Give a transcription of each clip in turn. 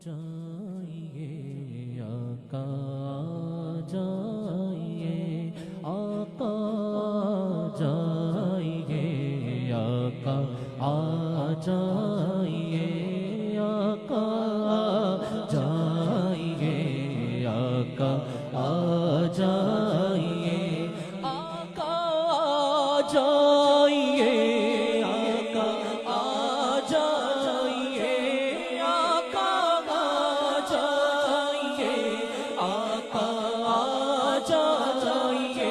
جائیے آقا جائیے آقا جائیے آقا آ جائیے آقا جائیے آقا آ جائیے آقا جائیے آقا آ جائیے آقا جائیے آقا جائیے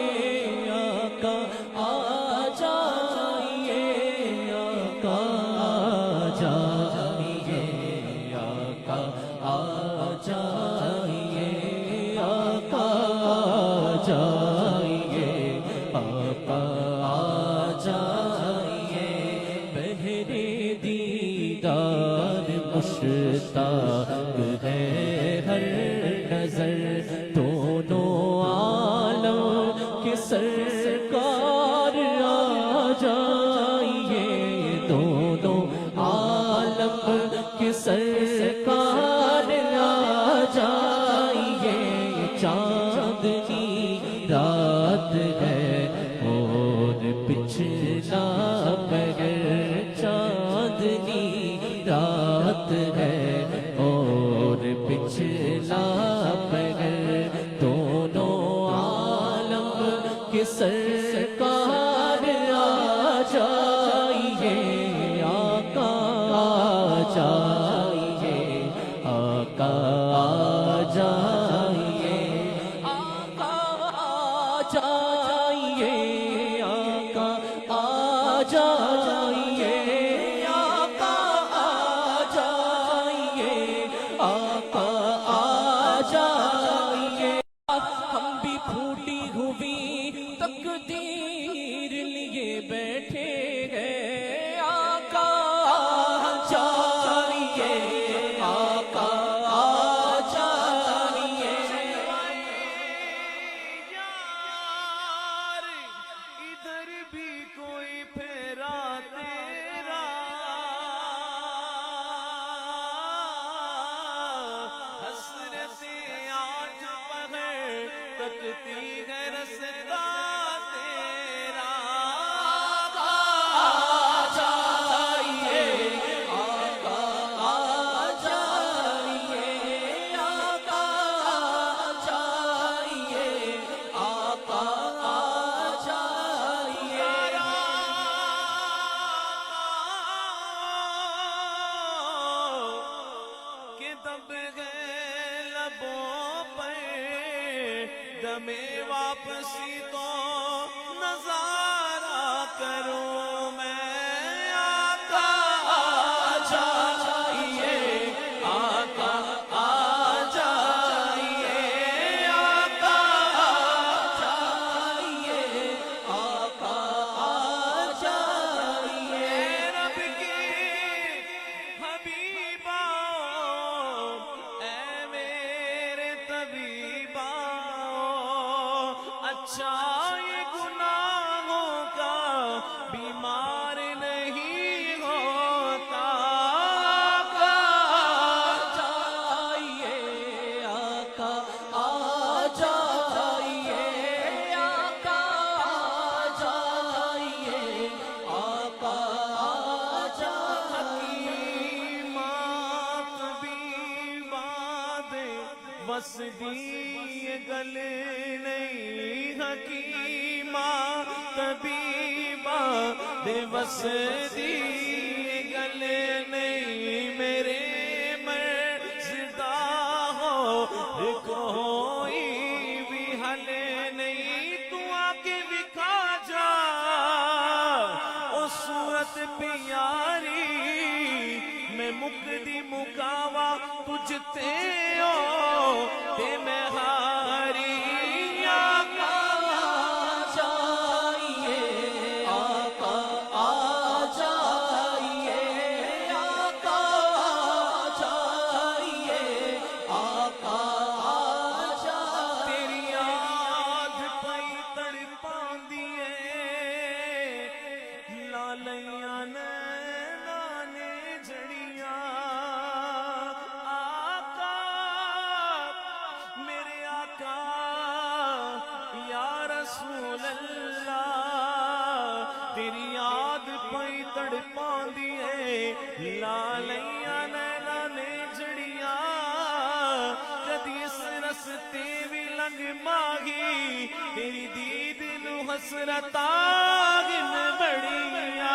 آقا جائیے آقا جائیے آقا جائیے آقا جائیے آقا جائیے بہرے دیدار مشتاق ہے ہر نظر دونوں عالم کے سرکار آ جائیے دونوں عالم کے سرکار آ جائیے چاندنی رات ہے اور پچھلا پہر چاندنی رات ہے اور پچھلا پہر دونوں عالم کے سرکار آ جائیے آقا جائیے آقا جائیے آقا جائیے آقا جائیے آقا جائیے آقا جائیے ہم بھی پھوٹی ہوئی تقدیر لیے بیٹھے ہیں آقا جائیے آقا جائیے یار ادھر بھی کوئی پھیرا تیرا حسرت آج بغیر تکتی ہے رستا تیرا جائیے آقا جائیے آقا جائیے آقا جائیے کہ دب گئے لبوں پر دم واپسی تو نظارہ کروں میں آقا جائیے آقا جائیے آقا جائیے آقا جائیے رب کی حبیبا اے میرے طبیبا اچھا یہ گناہوں کا بیمار نہیں ہوتا جائیے آقا جائیے آقا جائیے آقا جائیے وسدی گلے نہیں حکیمہ طبیبہ دے وسدی گلے نہیں میرے مرزدہ ہو کوئی بھی حل نہیں تو آکے دکھا جا او صورت پیاری میں مکدی مکاوا تجھ تے ہو تے میں ہاری آقا جائیے آقا جائیے آقا جائیے آقا جائیے تیری یاد پئی تڑپاں دیے لالیاں نے جڑیاں ਤੜਪਾਉਂਦੀ ਏ ਲਾਲੀਆਂ ਨੈਣਾ ਨੇ ਜੜੀਆਂ ਕਦੀ ਇਸ ਰਸਤੇ ਵੀ ਲੰਘ ਮਾਗੀ ਤੇਰੀ ਦੀਦ ਨੂੰ ਹਸਰਤਾਂ ਗਿਣ ਬੜੀਆਂ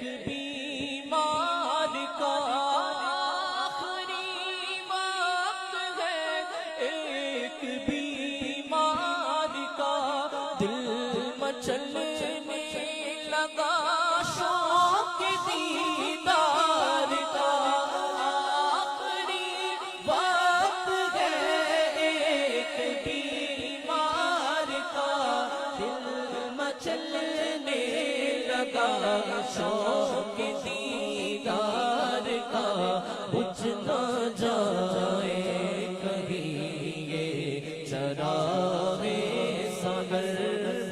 ایک بیمار کا آخری وقت ہے، ایک بیمار کا دل مچلنے لگا شوق دیدار کا، آخری وقت ہے ایک بیمار کا دل مچلنے لگا شوق دیدار کا، بجھ نہ جائے کہیں یہ چراغ سحر،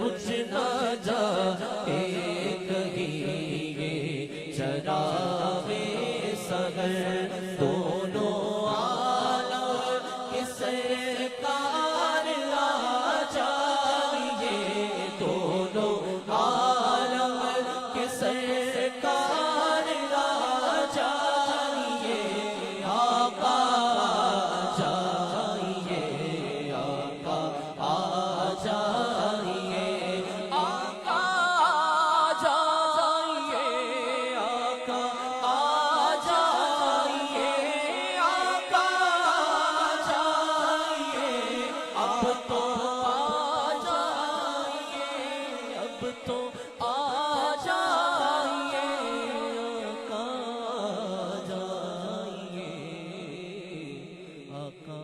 بجھ نہ جائے کہیں یہ چراغ سحر، دونوں عالم کے سرکار آ جائیے، دونوں عالم کے سرکار آ جائیے، آقا جائیے، آقا آ جائیے، آقا جائیے، آقا آ جائیے، آقا جائیے، اب تو آ جائیے، اب تو آ جائیے، آقا جائیے، آقا